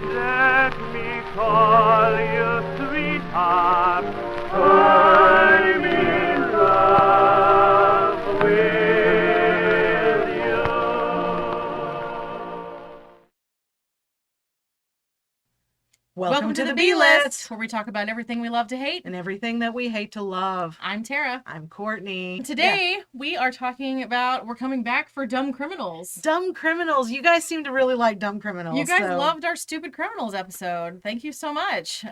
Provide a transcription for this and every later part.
Let me call you sweetheart. I'm in love with you. Welcome to the B-List, where we talk about everything we love to hate. and everything that we hate to love. I'm Tara. I'm Courtney. Today, we are talking about, we're coming back for Dumb Criminals. Dumb Criminals. You guys seem to really like Dumb Criminals. You guys loved our Stupid Criminals episode. Thank you so much.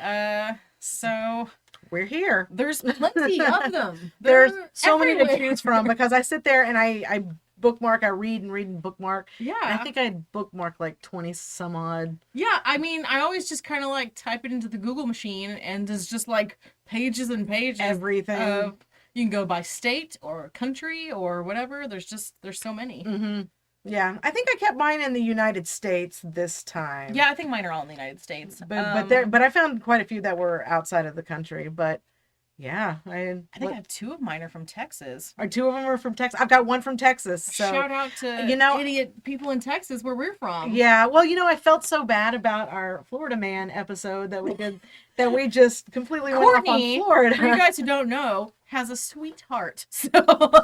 So we're here. there's plenty of them. There's They're so many to everywhere. choose from because I sit there and I bookmark, I read and bookmark. Yeah. And I think I bookmarked like 20 some odd. Yeah, I mean, I always just kind of like type it into the Google machine and there's just like pages and pages. Everything. You can go by state or country or whatever. There's so many. Mm-hmm. Yeah, I think I kept mine in the United States this time. Yeah, I think mine are all in the United States. But I found quite a few that were outside of the country. But yeah, I think I have two of mine are from Texas. or two of them are from Texas. I've got one from Texas. So Shout out to idiot people in Texas where we're from. yeah, well, I felt so bad about our Florida Man episode that we did that we just completely went off on Courtney, Florida. for you guys who don't know, has a sweetheart. So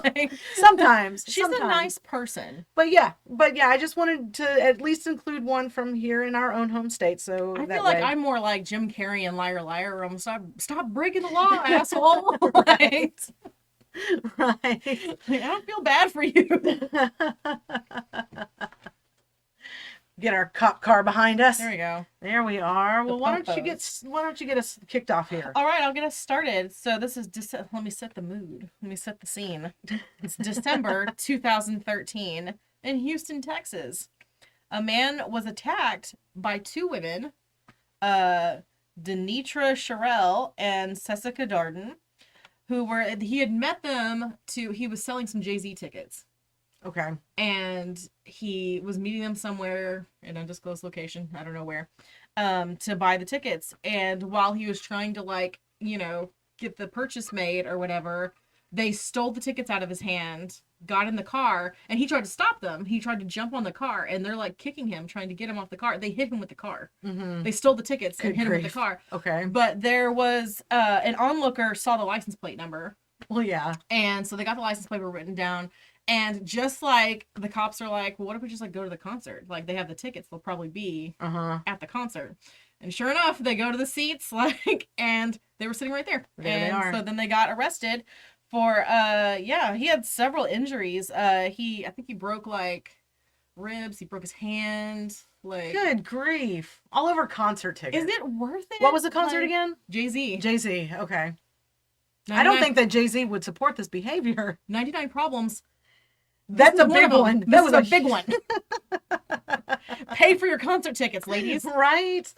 like, Sometimes she's sometimes. a nice person. But yeah, I just wanted to at least include one from here in our own home state. So I that feel like way- I'm more like Jim Carrey and Liar Liar. I'm stop breaking the law, asshole. Right. right. I don't feel bad for you. Get our cop car behind us. There we go. There we are. Well, why don't you popos. get us kicked off here? All right, I'll get us started. So this is let me set the mood. Let me set the scene. It's December 2013 in Houston, Texas. A man was attacked by two women, Denitra Sherrill and Jessica Darden, he had met them he was selling some Jay-Z tickets. Okay. And he was meeting them somewhere in an undisclosed location, I don't know where, to buy the tickets. And while he was trying to get the purchase made or whatever, they stole the tickets out of his hand, got in the car, and he tried to stop them. He tried to jump on the car, and they're like kicking him, trying to get him off the car. They hit him with the car. Mm-hmm. They stole the tickets and Good hit him with grief. the car. Okay. But there was an onlooker saw the license plate number. Well, yeah. And so they got the license plate written down. And just like the cops are like, well, what if we just go to the concert? Like they have the tickets, they'll probably be at the concert. And sure enough, they go to the seats, and they were sitting right there. There they are. So then they got arrested for, he had several injuries. I think he broke ribs, he broke his hand. Good grief. All over concert tickets. Is it worth it? What was the concert again? Jay-Z. Jay-Z. Okay. I don't think that Jay-Z would support this behavior. 99 Problems. That's a big one. That was a big one. Pay for your concert tickets, ladies. Right?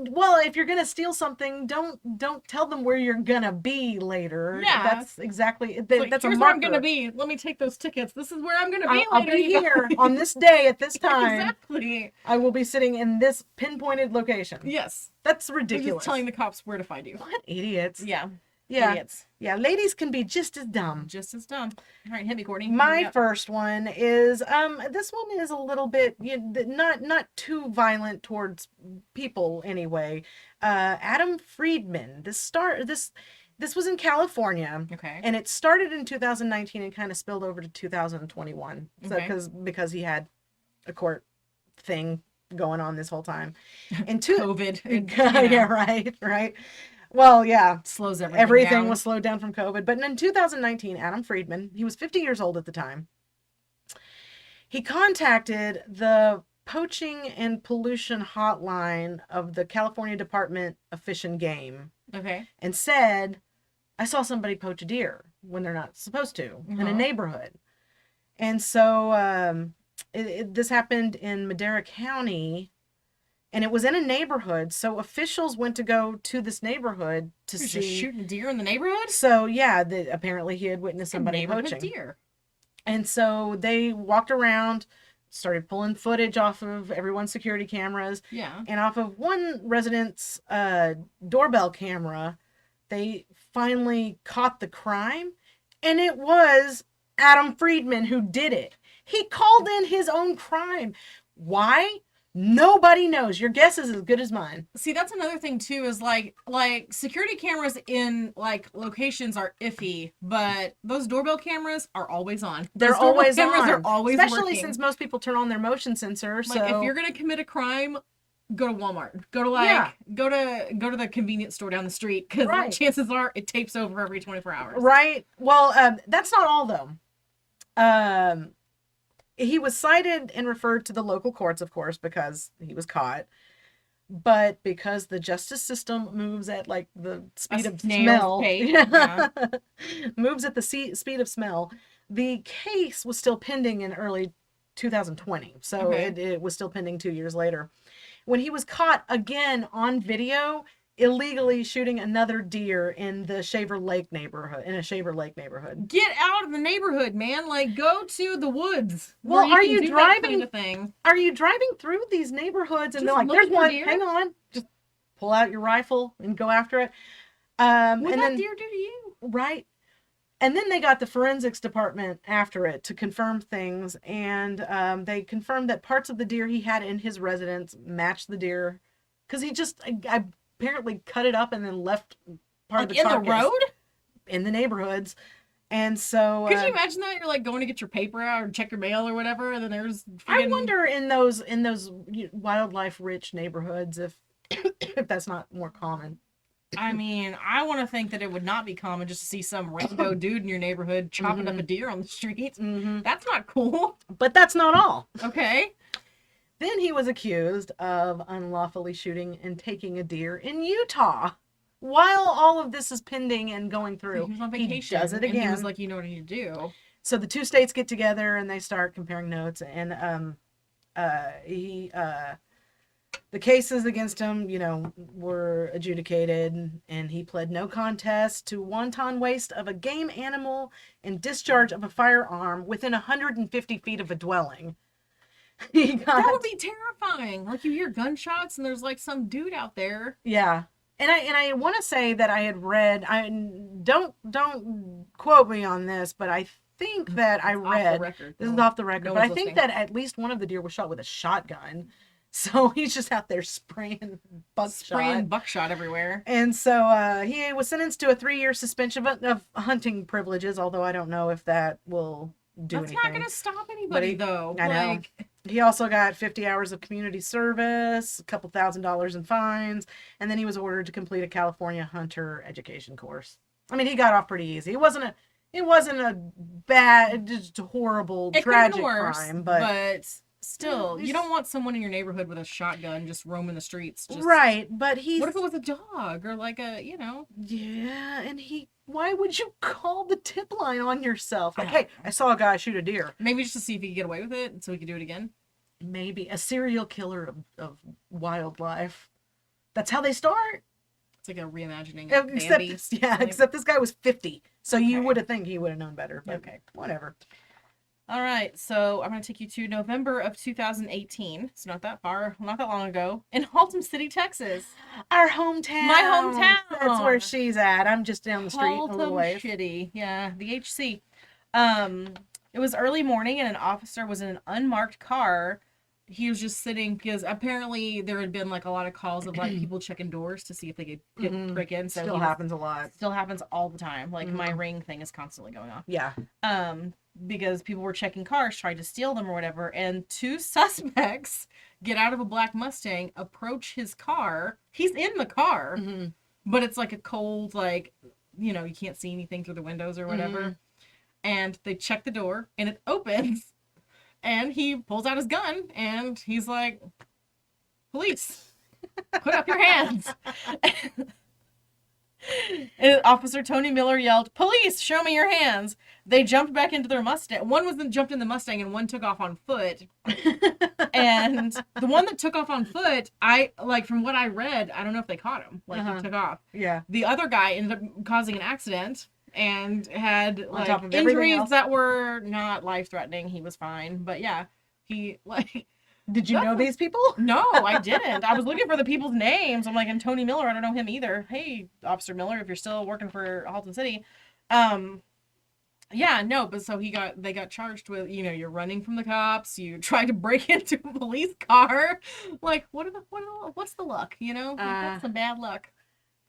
Well, if you're gonna steal something, don't tell them where you're gonna be later. Yeah, that's exactly that's here's a marker. where I'm gonna be. Let me take those tickets. This is where I'm gonna be I'll later. be here on this day at this time. Exactly. I will be sitting in this pinpointed location. Yes. That's You're ridiculous. just telling the cops where to find you. What idiots? Yeah. Yeah. Idiots. Yeah. Ladies can be just as dumb. Just as dumb. All right, hit me, Courtney. My first one is this one is a little bit not too violent towards people anyway. Adam Friedman. This was in California. Okay. And it started in 2019 and kind of spilled over to 2021. So Okay. because he had a court thing going on this whole time. And COVID. yeah, right. Well, yeah. Slows Everything down. was slowed down from COVID. But in 2019, Adam Friedman, he was 50 years old at the time. He contacted the poaching and pollution hotline of the California Department of Fish and Game Okay. and said, I saw somebody poach a deer when they're not supposed to in a neighborhood. And so this happened in Madera County. And it was in a neighborhood, so officials went to go to this neighborhood to You're see. just shooting deer in the neighborhood? So yeah, apparently he had witnessed somebody Neighborhood poaching. deer. And so they walked around, started pulling footage off of everyone's security cameras, Yeah. and off of one resident's doorbell camera, they finally caught the crime, and it was Adam Friedman who did it. He called in his own crime. Why? Nobody knows. Your guess is as good as mine. See, that's another thing too, is like security cameras in like locations are iffy, but those doorbell cameras are always on. They're Those doorbell always cameras on. are always Especially working. since most people turn on their motion sensor. Like, So if you're gonna commit a crime, go to Walmart. Go to go to the convenience store down the street, because Right. chances are it tapes over every 24 hours. right. Well, that's not all though. He was cited and referred to the local courts, of course, because he was caught. But because the justice system moves at like the speed of snail's smell, pace, yeah. moves at the speed of smell, the case was still pending in early 2020. So Okay. it was still pending 2 years later. When he was caught again on video, illegally shooting another deer in the Shaver Lake neighborhood, Get out of the neighborhood, man. Like, go to the woods. Well, where are can you do that driving- kind of thing. Are you driving through these neighborhoods and Just they're like, looking there's for one, deer? hang on, just pull out your rifle and go after it. And What did that then, deer do to you? right. And then they got the forensics department after it to confirm things. And they confirmed that parts of the deer he had in his residence matched the deer. Because he just I apparently cut it up and then left part of the In the carcass road? in the neighborhoods. And so Could you imagine that? You're like going to get your paper out or check your mail or whatever, and then there's I friggin- wonder in those wildlife rich neighborhoods if if that's not more common. I mean, I want to think that it would not be common just to see some rando dude in your neighborhood chopping up a deer on the street. Mm-hmm. That's not cool. But that's not all. Okay. Then he was accused of unlawfully shooting and taking a deer in Utah. While all of this is pending and going through, He was on vacation. he does it And he again. was like, you know what I need to do. So the two states get together and they start comparing notes. And the cases against him, were adjudicated, and he pled no contest to wanton waste of a game animal and discharge of a firearm within 150 feet of a dwelling. He got, That would be terrifying. Like, you hear gunshots and there's like some dude out there. yeah. And I want to say that I had read, I don't quote me on this, but I think that I Off the read, record. this is off the record, No but I one's think listening. that at least one of the deer was shot with a shotgun. So he's just out there spraying buckshot. Spraying buckshot everywhere. And so he was sentenced to a 3-year suspension of hunting privileges, although I don't know if that will do That's anything. not going to stop anybody, he- though. I know. Like, He also got 50 hours of community service, a couple $1,000s in fines, and then he was ordered to complete a California hunter education course. I mean, he got off pretty easy. It wasn't a bad, just horrible, it could've been tragic worse, crime, but still, he's- you don't want someone in your neighborhood with a shotgun just roaming the streets. Just, right. But he's What if it was a dog or like a, yeah, and why would you call the tip line on yourself? Like, I hey, don't I saw a guy shoot a deer. maybe just to see if he could get away with it so he could do it again? Maybe a serial killer of wildlife. That's how they start. It's like a reimagining of Except, Bambi. yeah, Like- except this guy was 50. So you Okay. would have think he would have known better. But Okay. whatever. All right, so I'm going to take you to November of 2018. It's not that far, not that long ago, in Haltom City, Texas. Our hometown. My hometown. That's where she's at. I'm just down the street a little Haltom way. Shitty. Yeah, the HC. It was early morning and an officer was in an unmarked car. He was just sitting because apparently there had been like a lot of calls of like people checking doors to see if they could get Mhm. break in. So Still he was- happens a lot. Still happens all the time. Like my Mhm. ring thing is constantly going off. Yeah. Because people were checking cars, tried to steal them or whatever, and two suspects get out of a black Mustang, approach his car. He's in the car, hmm but it's like a cold, like, you can't see anything through the windows or whatever. Mhm. And they check the door, and it opens, and he pulls out his gun, and he's like, "Police, put up your hands." And Officer Tony Miller yelled, "Police, show me your hands." They jumped back into their Mustang. One was jumped in the Mustang and one took off on foot. And the one that took off on foot, from what I read, I don't know if they caught him. Like, Uh-huh. he took off. Yeah. The other guy ended up causing an accident and had On top of everything injuries else. that were not life-threatening. He was fine. But yeah, he Did you know these people? no, I didn't. I was looking for the people's names. I'm like, and Tony Miller, I don't know him either. Hey, Officer Miller, if you're still working for Halton City. Yeah, no, but so they got charged with, you're running from the cops, you tried to break into a police car. Like, what's the luck, Like, that's some bad luck.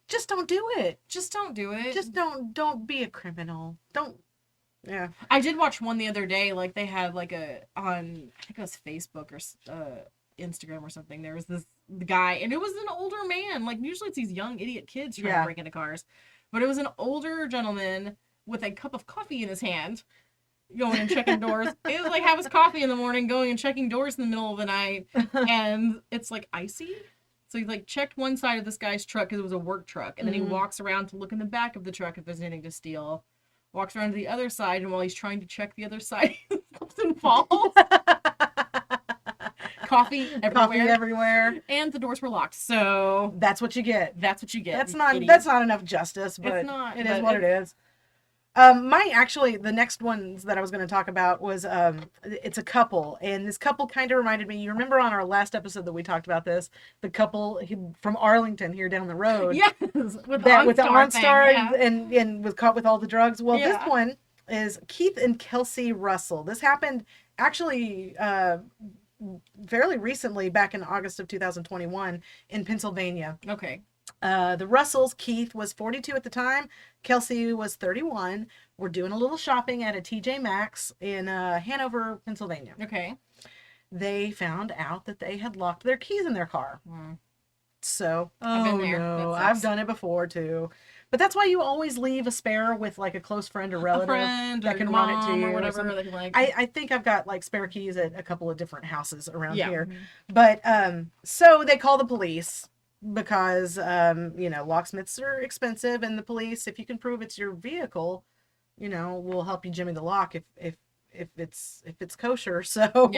Just don't do it. Just don't do it. Just don't be a criminal. Don't. Yeah. I did watch one the other day, like they had like on I think it was Facebook or Instagram or something. There was this guy, and it was an older man. Like usually it's these young idiot kids trying to break into cars, but it was an older gentleman with a cup of coffee in his hand, going and checking doors. It was like have his coffee in the morning, going and checking doors in the middle of the night, and it's like icy. So he like checked one side of this guy's truck because it was a work truck, and then he walks around to look in the back of the truck if there's anything to steal. Walks around to the other side, and while he's trying to check the other side, he slips and falls. Coffee everywhere. And the doors were locked. So that's what you get. That's what you get. That's not enough justice, but it's not, it is what it is. The next ones that I was going to talk about was it's a couple, and this couple kind of reminded me. You remember on our last episode that we talked about this, the couple from Arlington here down the road. Yes, with the OnStar and was caught with all the drugs. Well, this one is Keith and Kelsey Russell. This happened actually fairly recently, back in August of 2021 in Pennsylvania. Okay. The Russells, Keith was 42 at the time, Kelsey was 31, were doing a little shopping at a TJ Maxx in Hanover, Pennsylvania. Okay. They found out that they had locked their keys in their car. So, I've been there. No, I've done it before too. But that's why you always leave a spare with like a close friend or relative that can run it to you or whatever. They can, like... I think I've got like spare keys at a couple of different houses around here. But so they call the police. Because locksmiths are expensive, and the police, if you can prove it's your vehicle, will help you jimmy the lock if it's kosher. So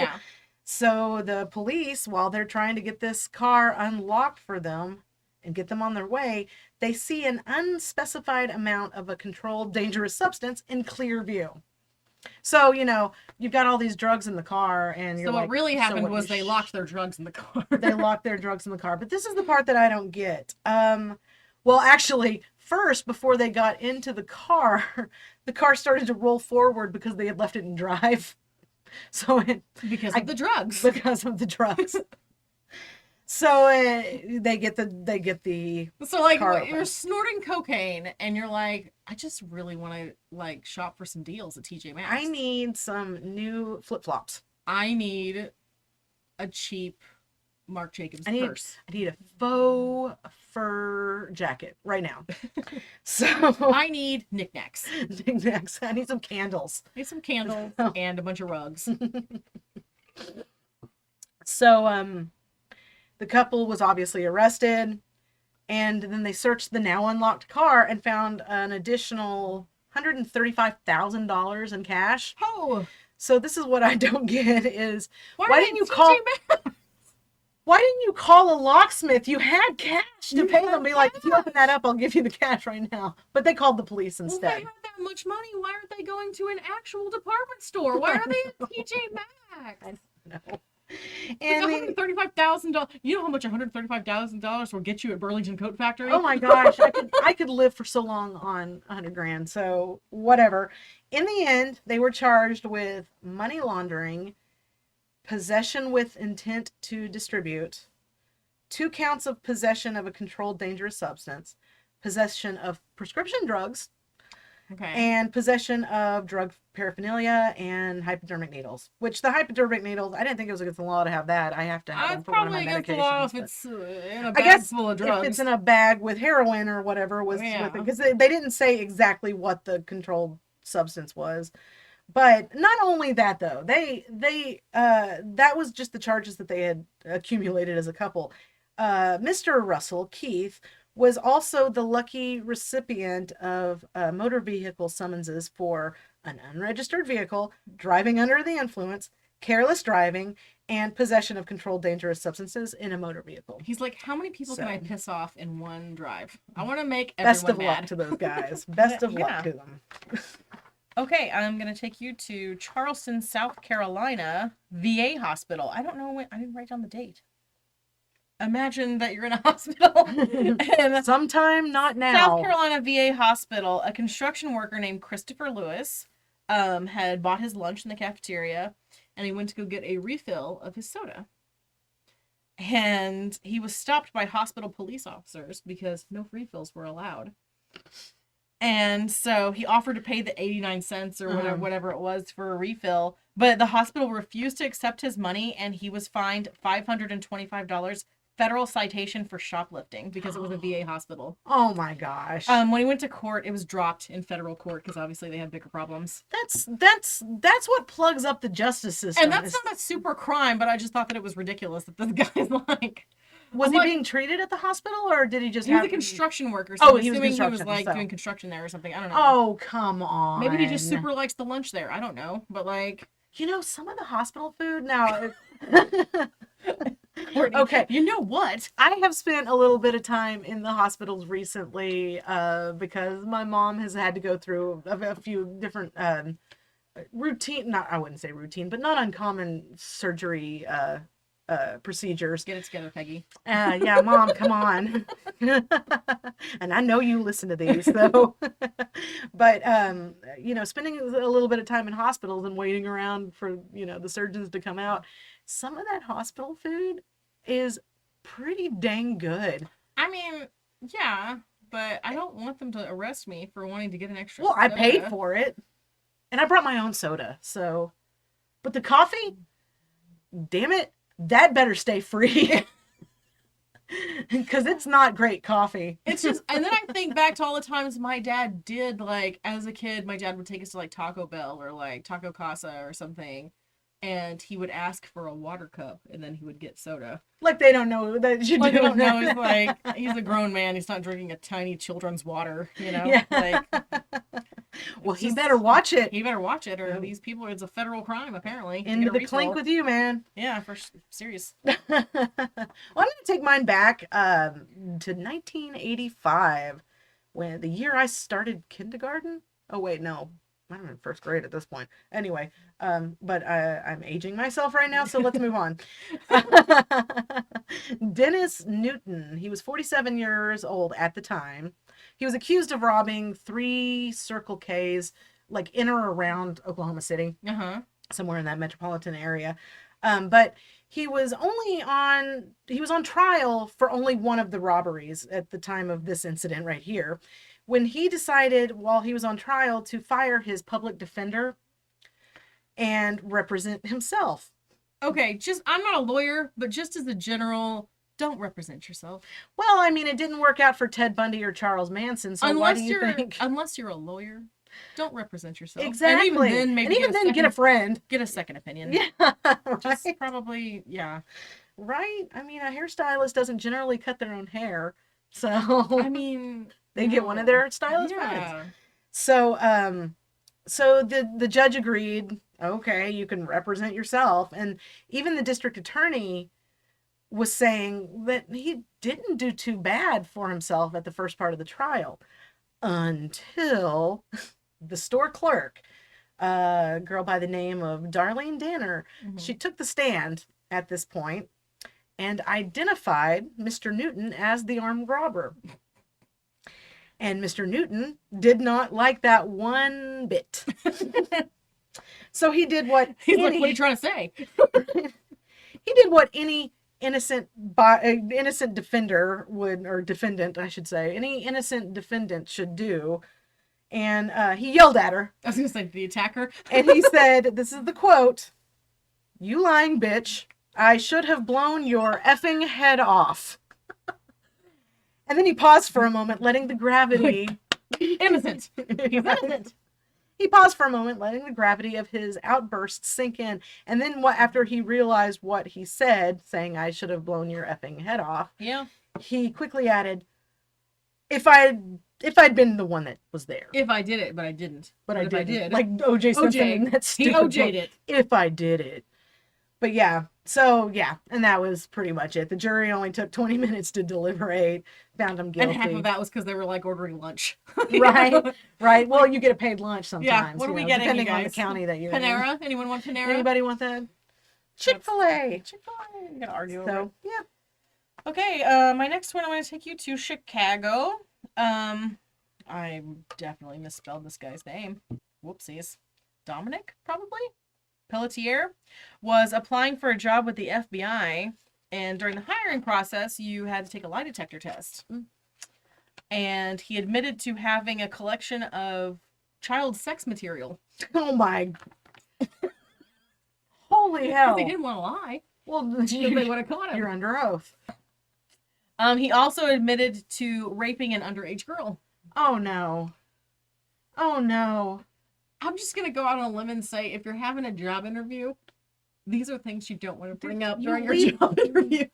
so the police, while they're trying to get this car unlocked for them and get them on their way, they see an unspecified amount of a controlled dangerous substance in clear view. So, you've got all these drugs in the car, and you're so what really happened was they locked their drugs in the car. They locked their drugs in the car. But this is the part that I don't get. Well, actually, first, before they got into the car started to roll forward because they had left it in drive. So because of the drugs. Because of the drugs. So they get the so like car you're open. snorting cocaine and you're like, I just really want to like shop for some deals at TJ Maxx. I need some new flip-flops. I need a cheap Marc Jacobs purse. I need a faux fur jacket right now. So I need knickknacks. Knickknacks. I need some candles. I need some candles and a bunch of rugs. So the couple was obviously arrested, and then they searched the now unlocked car and found an additional $135,000 in cash. Oh. So this is what I don't get is why didn't you call a locksmith? You had cash to pay them. Be like, if you open that up, I'll give you the cash right now. But they called the police instead. Well, they have that much money. Why aren't they going to an actual department store? Why are they at TJ Maxx? I don't know. And $135,000. You know how much $135,000 will get you at Burlington Coat Factory? Oh my gosh, I could live for so long on $100,000. So whatever. In the end, they were charged with money laundering, possession with intent to distribute, 2 counts of possession of a controlled dangerous substance, possession of prescription drugs, and possession of drug paraphernalia and hypodermic needles. Which the hypodermic needles, I didn't think it was against the law to have that. I have to have them for one of my medications. It's probably against the law if it's in a bag full of drugs. If it's in a bag with heroin or whatever with it, because they didn't say exactly what the controlled substance was. But not only that though, they that was just the charges that they had accumulated as a couple. Mr. Russell, Keith, was also the lucky recipient of motor vehicle summonses for an unregistered vehicle, driving under the influence, careless driving, and possession of controlled dangerous substances in a motor vehicle. He's like, how many people can I piss off in one drive? I want to make everyone Best of mad. luck to those guys. Best of luck to them. Okay, I'm going to take you to Charleston, South Carolina, VA hospital. I don't know when, I didn't write down the date. Imagine that you're in a hospital. And sometime not now. South Carolina VA hospital, a construction worker named Christopher Lewis had bought his lunch in the cafeteria, and he went to go get a refill of his soda. And he was stopped by hospital police officers because no refills were allowed. And so he offered to pay the 89 cents or whatever it was for a refill, but the hospital refused to accept his money, and he was fined $525 federal citation for shoplifting because it was a VA hospital. Oh my gosh. When he went to court, it was dropped in federal court because obviously they had bigger problems. That's what plugs up the justice system. And that's not a super crime, but I just thought that it was ridiculous that this guy's like... Was he being treated at the hospital, or did he just He was have... a construction worker, so Oh, I'm he was assuming he was construction, like so. doing construction there or something. I don't know. Oh, come on. Maybe he just super likes the lunch there. I don't know. But like... You know, some of the hospital food now... Courtney, Okay. You know what? I have spent a little bit of time in the hospitals recently because my mom has had to go through a few different routine, not, I wouldn't say routine, but not uncommon surgery procedures. Get it together, Peggy. Yeah, Mom, come on. And I know you listen to these, though. But, you know, spending a little bit of time in hospitals and waiting around for, you know, the surgeons to come out, some of that hospital food is pretty dang good. I mean, yeah, but I don't want them to arrest me for wanting to get an extra Well, I soda. paid for it. And I brought my own soda, so. But the coffee, damn it, that better stay free. Because it's not great coffee. It's just, and then I think back to all the times my dad did, like, as a kid, my dad would take us to, like, Taco Bell or, like, Taco Casa or something, and he would ask for a water cup, and then he would get soda. Like they don't know that you Like, do. I don't know, he's like, he's a grown man, he's not drinking a tiny children's water, you know? Yeah. Like, Well, he just- better watch it. he better watch it, or these people, it's a federal crime, apparently. to Into get a the clink refill. with you, man. Yeah, for serious. Well, I'm going to take mine back to 1985, when the year I started kindergarten. Oh, wait, no. I'm in first grade at this point. Anyway, but I'm aging myself right now, so let's move on. Dennis Newton. He was 47 years old at the time. He was accused of robbing 3 Circle K's, like in or around Oklahoma City, somewhere in that metropolitan area. But he was on trial for only one of the robberies at the time of this incident right here, when he decided while he was on trial to fire his public defender and represent himself. Okay, I'm not a lawyer, but just as a general, don't represent yourself. Well, I mean, it didn't work out for Ted Bundy or Charles Manson, so why do you think? Unless you're a lawyer, don't represent yourself. Exactly. And even then, get a friend. Get a second opinion. Yeah, Just right. probably, yeah. Right? I mean, a hairstylist doesn't generally cut their own hair, so I mean, they get one of their stylist friends. yeah. So, so the judge agreed, okay, you can represent yourself. And even the district attorney was saying that he didn't do too bad for himself at the first part of the trial until the store clerk, a girl by the name of Darlene Danner, she took the stand at this point and identified Mr. Newton as the armed robber. And Mr. Newton did not like that one bit. So he did what He's like, what are you trying to say? he did what any innocent defender would, or defendant, I should say, any innocent defendant should do. And he yelled at her. I was going to say, the attacker. And he said, this is the quote, "You lying bitch, I should have blown your effing head off." And then he paused for a moment, letting the gravity... Innocent. He's innocent. He paused for a moment, letting the gravity of his outburst sink in. And then after he realized what he said, saying, "I should have blown your effing head off," Yeah. he quickly added, if I'd been the one that was there. If I did it, but I didn't. But if I did. Like O.J. Simpson in that He stupid OJ'd book. it. If I did it. But yeah, so yeah, and that was pretty much it. The jury only took 20 minutes to deliberate, found him guilty. And half of that was because they were like ordering lunch. Right, right. Well, you get a paid lunch sometimes. Yeah, what are we getting, you depending on the guys? county that you're in. Panera? Anyone want Panera? Anybody want that? Chick-fil-A. Chick-fil-A. I'm gonna argue over it. So yeah. Okay, my next one, I'm going to take you to Chicago. I definitely misspelled this guy's name. Whoopsies. Dominic, probably, Pelletier, was applying for a job with the FBI. And during the hiring process, you had to take a lie detector test. And he admitted to having a collection of child sex material. Oh my. Holy hell. They didn't want to lie. Well, They would have caught him. you're under oath. He also admitted to raping an underage girl. Oh no. Oh no. I'm just going to go out on a limb and say, if you're having a job interview, these are things you don't want to bring up during your job interview.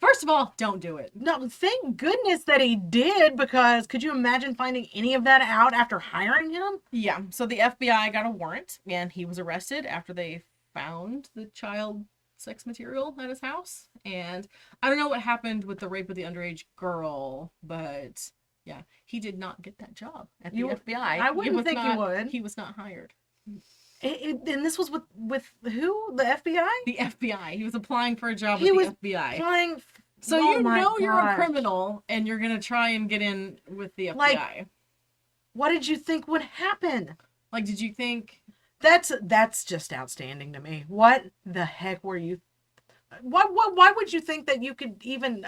First of all, don't do it. No, thank goodness that he did, because could you imagine finding any of that out after hiring him? Yeah, so the FBI got a warrant, and he was arrested after they found the child sex material at his house. And I don't know what happened with the rape of the underage girl, but yeah, he did not get that job at the FBI. I wouldn't think he would. He was not hired. And this was with who? The FBI? The FBI. He was applying for a job He with was the FBI. Applying. So Oh you my know you're a gosh. criminal, and you're gonna try and get in with the FBI. Like- What did you think would happen? Like, did you think? That's just outstanding to me. What the heck were you? Why would you think that you could even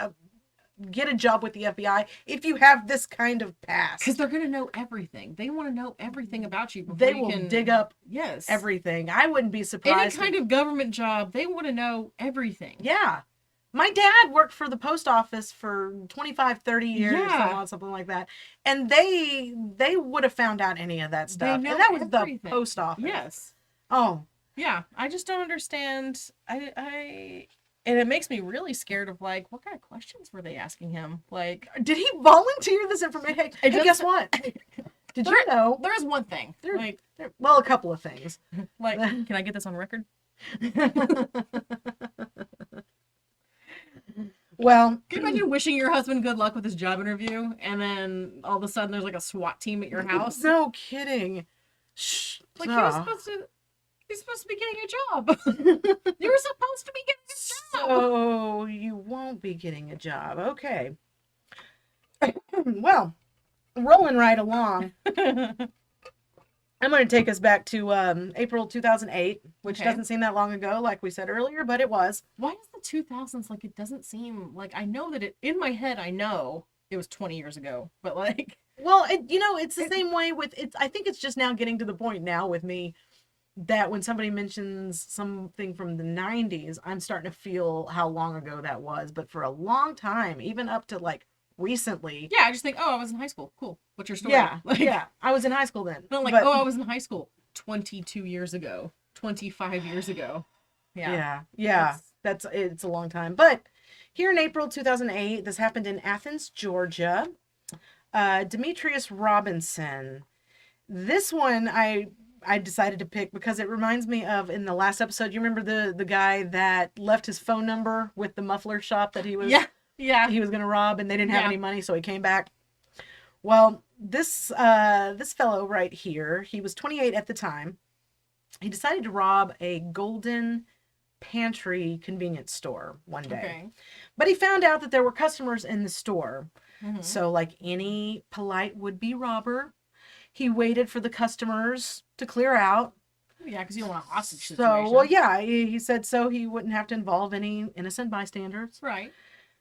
get a job with the FBI if you have this kind of past? Because they're gonna know everything. They want to know everything about you. Before They you will can... dig up Yes. everything. I wouldn't be Any surprised. kind of government job, they want to know everything. Yeah. My dad worked for the post office for 25, 30 years, Yeah. something like that. And they would have found out any of that stuff. know And that was everything. the post office. Yes. Oh, Yeah. I just don't understand. And it makes me really scared of, like, what kind of questions were they asking him? Like, did he volunteer this information? Hey, It guess doesn't- what? Did you know? there's one thing. There- Like, Well, a couple of things. can I get this on record? Well, Can you imagine wishing your husband good luck with his job interview, and then all of a sudden there's like a SWAT team at your house? no kidding. Shh. Like, Ah. he's supposed to be getting a job. You were supposed to be getting a job. So you won't be getting a job. Okay. Well, rolling right along. I'm going to take us back to April 2008, which Okay. doesn't seem that long ago, like we said earlier, but it was. Why is the 2000s, like, it doesn't seem like, I know that in my head, I know it was 20 years ago, but like, Well, it's the same way with it's. I think it's just now getting to the point now with me that when somebody mentions something from the 90s, I'm starting to feel how long ago that was. But for a long time, even up to like recently, yeah, I just think, oh, I was in high school. Cool. What's your story? yeah, Like, yeah, I was in high school then. Not like, but- oh, I was in high school 22 years ago, 25 years ago. Yeah. Yeah. It's a long time. But here in April 2008, this happened in Athens, Georgia. Demetrius Robinson. This one I decided to pick because it reminds me of, in the last episode, you remember the guy that left his phone number with the muffler shop that he was Yeah. he was going to rob, and they didn't have Yeah. any money, so he came back. Well, this fellow right here, he was 28 at the time. He decided to rob a Golden Pantry convenience store one day. Okay. But he found out that there were customers in the store. Mhm. So, like any polite would-be robber, he waited for the customers to clear out. Yeah, because you don't want a hostage So, situation. well, yeah, he said so he wouldn't have to involve any innocent bystanders. Right.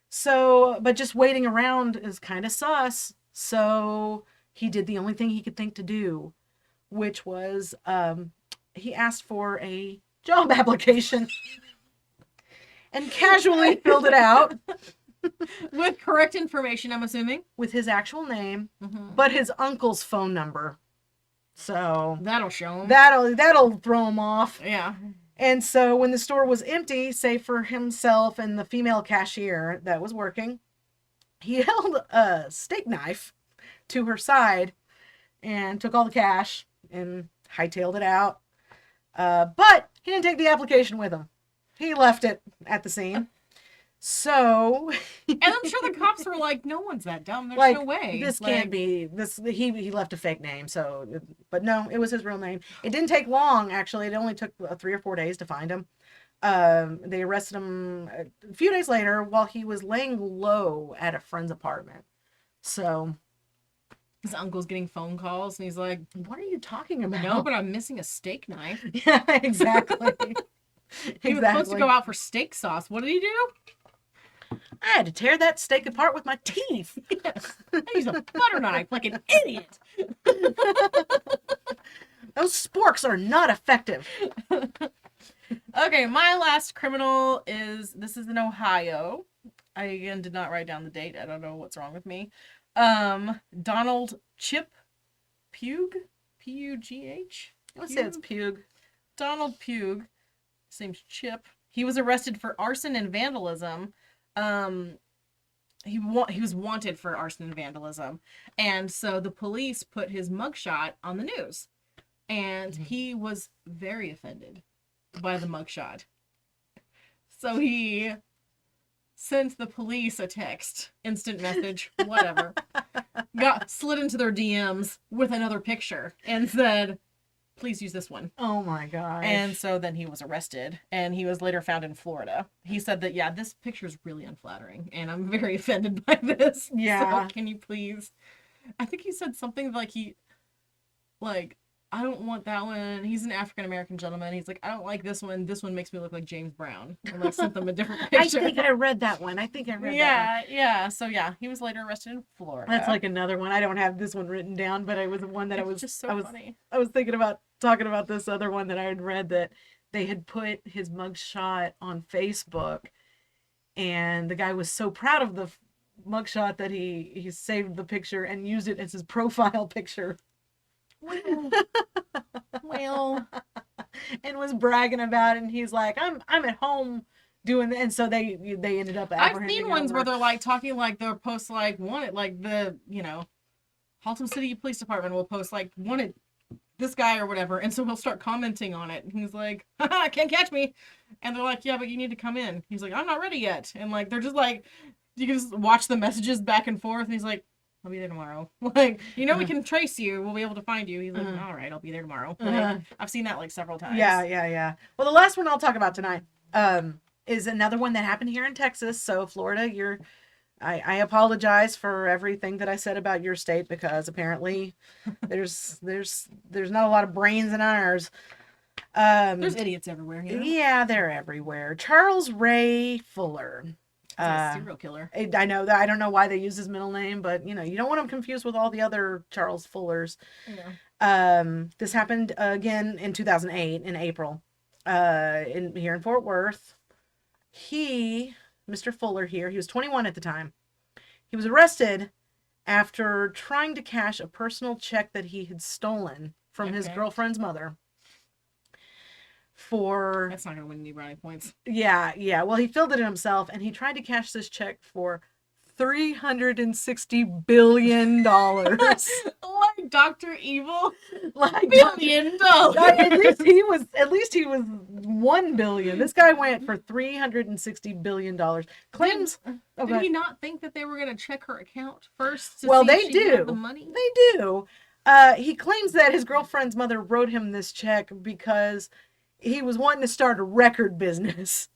So, but just waiting around is kind of sus. So he did the only thing he could think to do, which was he asked for a job application and casually filled it out With correct information, I'm assuming. with his actual name, Mm-hmm. but his uncle's phone number. So That'll show him. that'll throw him off. Yeah. And so when the store was empty, save for himself and the female cashier that was working, he held a steak knife to her side and took all the cash and hightailed it out. But he didn't take the application with him. He left it at the scene. So And I'm sure the cops were like, no one's that dumb. There's like no way. this Like, can't be this. He left a fake name. So, but no, it was his real name. It didn't take long actually. It only took 3 or 4 days to find him. They arrested him a few days later while he was laying low at a friend's apartment. So His uncle's getting phone calls, and he's like, What are you talking about? "No, but I'm missing a steak knife." Yeah, exactly. He was supposed to go out for steak sauce. What did he do? I had to tear that steak apart with my teeth. I used a butter knife like an idiot. Those sporks are not effective. Okay, my last criminal this is in Ohio. I again did not write down the date. I don't know what's wrong with me. Donald Chip Pugh, P-U-G-H. Let's say it's Pug. Donald Pugh, his name's Chip. He was arrested for arson and vandalism. He was wanted for arson and vandalism, and so the police put his mugshot on the news, and he was very offended by the mugshot. So he sent the police a text, instant message, whatever, slid into their DMs with another picture and said, "Please use this one." Oh my gosh. And so then he was arrested, and he was later found in Florida. He said that, yeah, this picture is really unflattering, and I'm very offended by this. Yeah. So can you please? I think he said something like, "I don't want that one." He's an African-American gentleman. He's like, "I don't like this one. This one makes me look like James Brown." And like sent them a different I picture. think I read that one. Yeah. So yeah, he was later arrested in Florida. That's like another one. I don't have this one written down, but it was one that It's just so funny. I was thinking about talking about this other one that I had read, that they had put his mugshot on Facebook, and the guy was so proud of the mugshot that he saved the picture and used it as his profile picture. Well, And was bragging about it, and he's like, I'm at home doing that. And so they ended up I've apprehending seen ones over- where they're like talking, like they'll post like wanted, like the Haltom City Police Department will post like wanted this guy or whatever, and so he'll start commenting on it. And he's like, "Haha, can't catch me," and they're like, "Yeah, but you need to come in." He's like, "I'm not ready yet," and like they're just like, you can just watch the messages back and forth, and he's like, "I'll be there tomorrow." Like, we can trace you. We'll be able to find you. He's like, "All right, I'll be there tomorrow." Like, I've seen that like several times. Yeah. Well, the last one I'll talk about tonight is another one that happened here in Texas. So Florida, I apologize for everything that I said about your state, because apparently there's not a lot of brains in ours. There's idiots everywhere. Yeah, they're everywhere. Charles Ray Fuller. He's a serial killer. I know that. I don't know why they use his middle name, but you don't want him confused with all the other Charles Fullers. Yeah. This happened again in 2008 in April, here in Fort Worth. Mr. Fuller here, he was 21 at the time. He was arrested after trying to cash a personal check that he had stolen from his girlfriend's mother. That's not gonna win any brownie points. Yeah. Well, he filled it in himself, and he tried to cash this check for $360 billion. Like Dr. Evil? Like $1 billion. At least he was 1 billion. This guy went for $360 billion. Claims. Did he not think that they were going to check her account first? Well, see if they she do. had the money? They do. He claims that his girlfriend's mother wrote him this check because he was wanting to start a record business.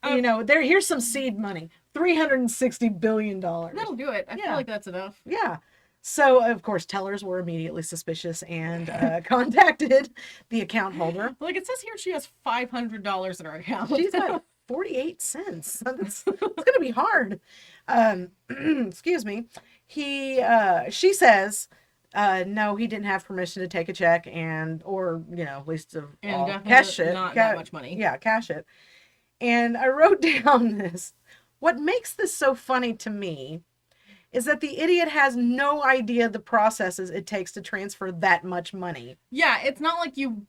Here's some seed money. $360 billion. That'll do it. I feel like that's enough. Yeah. So, of course, tellers were immediately suspicious and contacted the account holder. Like, it says here she has $500 in her account. She's got 48 cents. It's going to be hard. Excuse me. She says, no, he didn't have permission to take a check or at least cash it. Not that much money. Yeah, cash it. And I wrote down this. What makes this so funny to me is that the idiot has no idea the processes it takes to transfer that much money. Yeah, it's not like you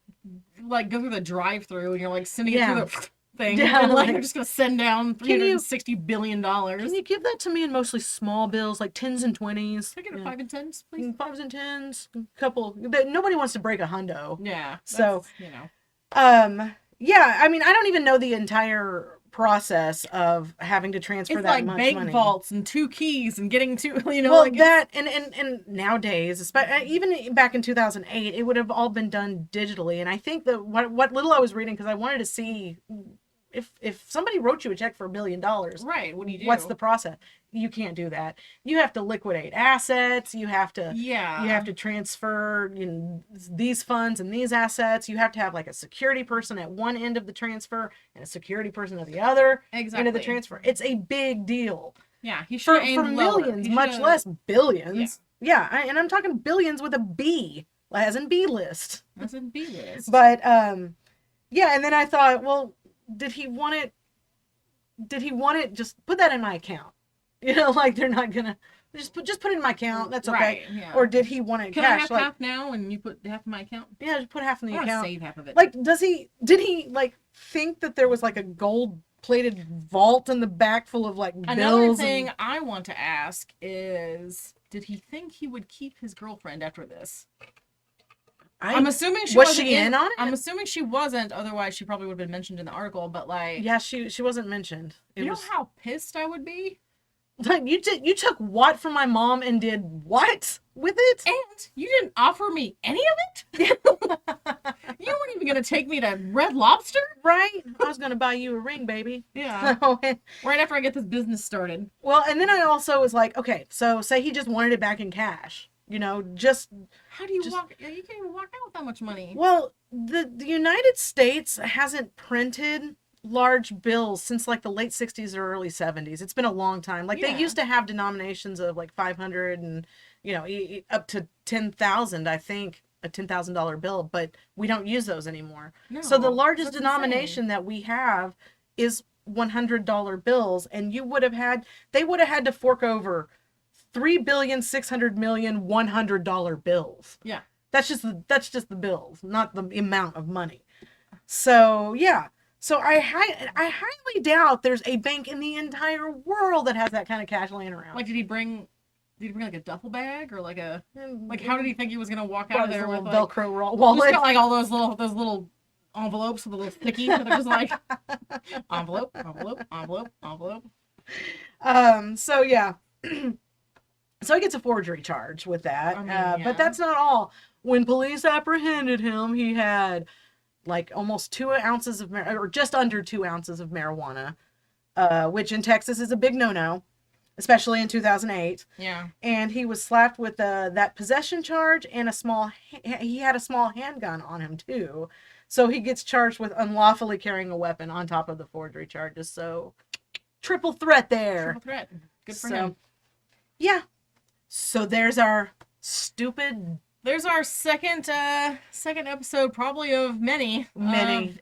go through the drive-through and you're like sending it through the thing. Yeah, and you're just gonna send down $360 billion. Can you give that to me in mostly small bills, like 10s and 20s? Can I get a 5 and 10s, please? 5s and 10s, a couple. Nobody wants to break a hundo. Yeah. So, yeah, I mean, I don't even know the entire process of having to transfer it's that like much bank money. vaults and 2 keys and getting to that and nowadays, even back in 2008, it would have all been done digitally. And I think that what little I was reading, because I wanted to see if somebody wrote you a check for $1 billion, Right. What do you do? what's the process? You can't do that. You have to liquidate assets. You have to Yeah. you have to transfer these funds and these assets. You have to have like a security person at one end of the transfer and a security person at the other exactly. end of the transfer. It's a big deal Yeah. He for should aim millions, much less billions. Yeah, and I'm talking billions with a B, as in B list. That's a B list. But yeah, and then I thought, well, did he want it? Just put that in my account. You know, like they're not gonna just put it in my account. That's okay. Right, yeah. Or did he want it Can cash? I have like, half now and you put half in my account? yeah, just put half in the I want to account. save half of it. Like, did he like think that there was like a gold-plated vault in the back full of like Another bills? thing I want to ask is, did he think he would keep his girlfriend after this? I'm assuming she was wasn't she in on it? I'm assuming she wasn't. Otherwise, she probably would have been mentioned in the article. But like, Yeah, she wasn't mentioned. It you know was how pissed I would be. like you took what from my mom and did what with it? And you didn't offer me any of it? You weren't even going to take me to Red Lobster? Right? I was gonna buy you a ring, baby. Yeah. So, Right after I get this business started. well, and then I also was like, okay, so say he just wanted it back in cash. You know, just How do you Just- walk? You can't even walk out with that much money. well, the United States hasn't printed large bills since like the late 60s or early 70s. It's been a long time. Like Yeah. they used to have denominations of like 500 and up to 10,000, I think, a $10,000 bill, but we don't use those anymore. No, So the largest that's denomination that we have is $100 bills, and they would have had to fork over $3,600,000,000 $100 bills. Yeah. That's just the bills, not the amount of money. So yeah. So I highly doubt there's a bank in the entire world that has that kind of cash laying around. Like, did he bring like a duffel bag or like how did he think he was gonna walk out Brought of his there with little like, Velcro just wallet? got like all those little envelopes with a little sticky that are just like envelope. So yeah. So he gets a forgery charge with that. I mean, But yeah. that's not all. When police apprehended him, he had like almost 2 ounces of or just under 2 ounces of marijuana, which in Texas is a big no-no, especially in 2008. Yeah. And he was slapped with that possession charge and he had a small handgun on him too. So he gets charged with unlawfully carrying a weapon on top of the forgery charges. So triple threat there. Triple threat. Good for So, him. Yeah. So there's our stupid There's our second episode, probably of many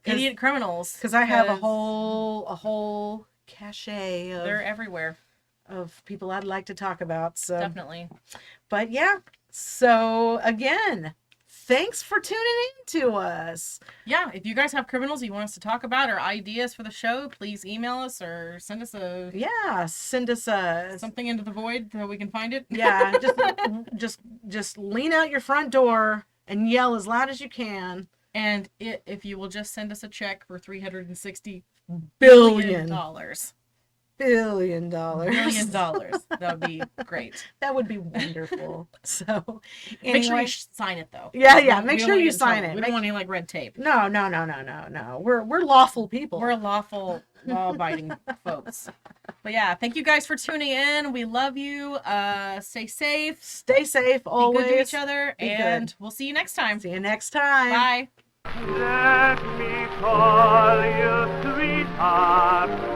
idiot criminals. because I have a whole cachet They're everywhere. of people I'd like to talk about. So Definitely. But yeah. So again, thanks for tuning in to us. Yeah, if you guys have criminals you want us to talk about or ideas for the show, please email us or send us Yeah, send us a something into the void so we can find it. yeah, just lean out your front door and yell as loud as you can. And if you will just send us a check for $360 Billion dollars. $1 billion. $1 billion. That would be great. That would be wonderful. So Make sure anyway, you sign it though. Yeah, We yeah, don't- make we don't sure wanna you get in sign trouble. it. We Make- don't want any like red tape. No. We're lawful people. We're lawful, law-abiding folks. But yeah, thank you guys for tuning in. We love you. Stay safe. Stay safe always. Be good to each other, Be and good. we'll see you next time. See you next time. Bye. Let me call you sweetheart.